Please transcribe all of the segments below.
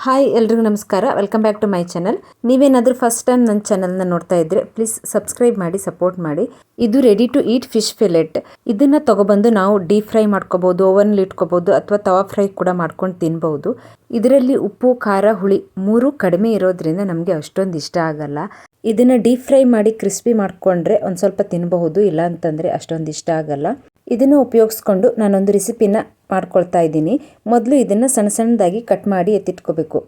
Hi ಎಲ್ರಿಗೂ ನಮಸ್ಕಾರ. Welcome back to my channel. ನೀವೇನಾದರೂ ಫಸ್ಟ್ ಟೈಮ್ ನನ್ನ ಚಾನಲ್ನ ನೋಡ್ತಾ ಇದ್ರೆ ಪ್ಲೀಸ್ ಸಬ್ಸ್ಕ್ರೈಬ್ ಮಾಡಿ ಸಪೋರ್ಟ್ ಮಾಡಿ. ಇದು ready to eat fish fillet. ಇದನ್ನು ತಗೊಬಂದು ನಾವು ಡೀಪ್ ಫ್ರೈ ಮಾಡ್ಕೋಬೋದು, ಓವನಲ್ಲಿ ಇಟ್ಕೋಬೋದು ಅಥವಾ ತವಾ ಫ್ರೈ ಕೂಡ ಮಾಡ್ಕೊಂಡು ತಿನ್ಬೋದು. ಇದರಲ್ಲಿ ಉಪ್ಪು, ಖಾರ, ಹುಳಿ ಮೂರು ಕಡಿಮೆ ಇರೋದ್ರಿಂದ ನಮಗೆ ಅಷ್ಟೊಂದು ಇಷ್ಟ ಆಗಲ್ಲ. ಇದನ್ನು ಡೀಪ್ ಫ್ರೈ ಮಾಡಿ ಕ್ರಿಸ್ಪಿ ಮಾಡಿಕೊಂಡ್ರೆ ಒಂದು ಸ್ವಲ್ಪ ತಿನ್ನಬಹುದು, ಇಲ್ಲ ಅಂತಂದರೆ ಅಷ್ಟೊಂದು ಇಷ್ಟ ಆಗಲ್ಲ. ಇದನ್ನು ಉಪಯೋಗಿಸ್ಕೊಂಡು ನಾನೊಂದು ರೆಸಿಪಿನ ಮಾಡ್ಕೊಳ್ತಾ ಇದ್ದೀನಿ. ಮೊದಲು ಇದನ್ನು ಸಣ್ಣ ಸಣ್ಣದಾಗಿ ಕಟ್ ಮಾಡಿ ಎತ್ತಿಟ್ಕೋಬೇಕು.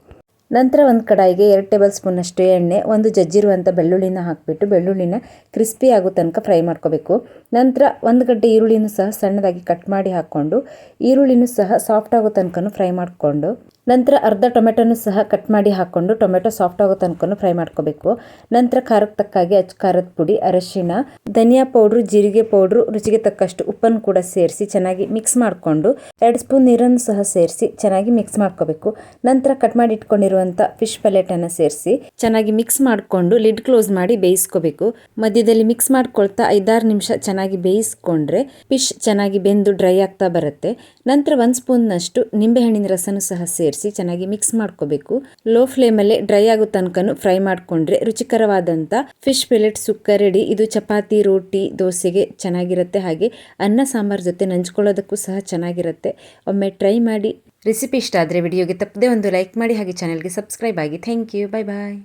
ನಂತರ ಒಂದು ಕಡಾಯಿಗೆ 2 ಟೇಬಲ್ ಸ್ಪೂನಷ್ಟು ಎಣ್ಣೆ, ಒಂದು ಜಜ್ಜಿರುವಂಥ ಬೆಳ್ಳುಳ್ಳಿನ ಹಾಕಿಬಿಟ್ಟು ಬೆಳ್ಳುಳ್ಳಿನ ಕ್ರಿಸ್ಪಿ ಆಗೋ ತನಕ ಫ್ರೈ ಮಾಡ್ಕೋಬೇಕು. ನಂತರ 1 ಗಡ್ಡೆ ಈರುಳ್ಳಿನೂ ಸಹ ಸಣ್ಣದಾಗಿ ಕಟ್ ಮಾಡಿ ಹಾಕ್ಕೊಂಡು ಈರುಳ್ಳಿನೂ ಸಹ ಸಾಫ್ಟ್ ಆಗೋ ತನಕ ಫ್ರೈ ಮಾಡಿಕೊಂಡು ನಂತರ ಅರ್ಧ ಟೊಮೆಟೊನೂ ಸಹ ಕಟ್ ಮಾಡಿ ಹಾಕ್ಕೊಂಡು ಟೊಮೆಟೊ ಸಾಫ್ಟ್ ಆಗೋ ತನಕ ಫ್ರೈ ಮಾಡ್ಕೋಬೇಕು. ನಂತರ ಖಾರಕ್ಕೆ ತಕ್ಕಾಗಿ ಖಾರದ ಪುಡಿ, ಅರಶಿನ, ಧನಿಯಾ ಪೌಡ್ರು, ಜೀರಿಗೆ ಪೌಡ್ರು, ರುಚಿಗೆ ತಕ್ಕಷ್ಟು ಉಪ್ಪನ್ನು ಕೂಡ ಸೇರಿಸಿ ಚೆನ್ನಾಗಿ ಮಿಕ್ಸ್ ಮಾಡಿಕೊಂಡು 2 ಸ್ಪೂನ್ ನೀರನ್ನು ಸಹ ಸೇರಿಸಿ ಚೆನ್ನಾಗಿ ಮಿಕ್ಸ್ ಮಾಡ್ಕೋಬೇಕು. ನಂತರ ಕಟ್ ಮಾಡಿ ಇಟ್ಕೊಂಡಿರುವಂಥ ಫಿಶ್ ಪೆಲೆಟನ್ನು ಸೇರಿಸಿ ಚೆನ್ನಾಗಿ ಮಿಕ್ಸ್ ಮಾಡಿಕೊಂಡು ಲಿಡ್ ಕ್ಲೋಸ್ ಮಾಡಿ ಬೇಯಿಸ್ಕೋಬೇಕು. ಮಧ್ಯದಲ್ಲಿ ಮಿಕ್ಸ್ ಮಾಡ್ಕೊಳ್ತಾ 5-6 ನಿಮಿಷ ಚೆನ್ನಾಗಿ ಬೇಯಿಸ್ಕೊಂಡ್ರೆ ಫಿಶ್ ಚೆನ್ನಾಗಿ ಬೆಂದು ಡ್ರೈ ಆಗ್ತಾ ಬರುತ್ತೆ. ನಂತರ 1 ಸ್ಪೂನ್ನಷ್ಟು ನಿಂಬೆಹಣ್ಣಿನ ರಸನೂ ಸಹ ಸೇರಿಸಿ ಚೆನ್ನಾಗಿ ಮಿಕ್ಸ್ ಮಾಡ್ಕೋಬೇಕು. ಲೋ ಫ್ಲೇಮಲ್ಲೇ ಡ್ರೈ ಆಗೋ ತನಕನೂ ಫ್ರೈ ಮಾಡ್ಕೊಂಡ್ರೆ ರುಚಿಕರವಾದಂಥ ಫಿಶ್ ಫಿಲೆಟ್ ಸುಕ್ಕ ರೆಡಿ. ಇದು ಚಪಾತಿ, ರೋಟಿ, ದೋಸೆಗೆ ಚೆನ್ನಾಗಿರುತ್ತೆ. ಹಾಗೆ ಅನ್ನ ಸಾಂಬಾರ್ ಜೊತೆ ನಂಚ್ಕೊಳ್ಳೋದಕ್ಕೂ ಸಹ ಚೆನ್ನಾಗಿರುತ್ತೆ. ಒಮ್ಮೆ ಟ್ರೈ ಮಾಡಿ. ರೆಸಿಪಿ ಇಷ್ಟ ಆದರೆ ವಿಡಿಯೋಗೆ ತಪ್ಪದೆ ಒಂದು ಲೈಕ್ ಮಾಡಿ, ಹಾಗೆ ಚಾನೆಲ್ಗೆ ಸಬ್ಸ್ಕ್ರೈಬ್ ಆಗಿ. Thank you. Bye bye.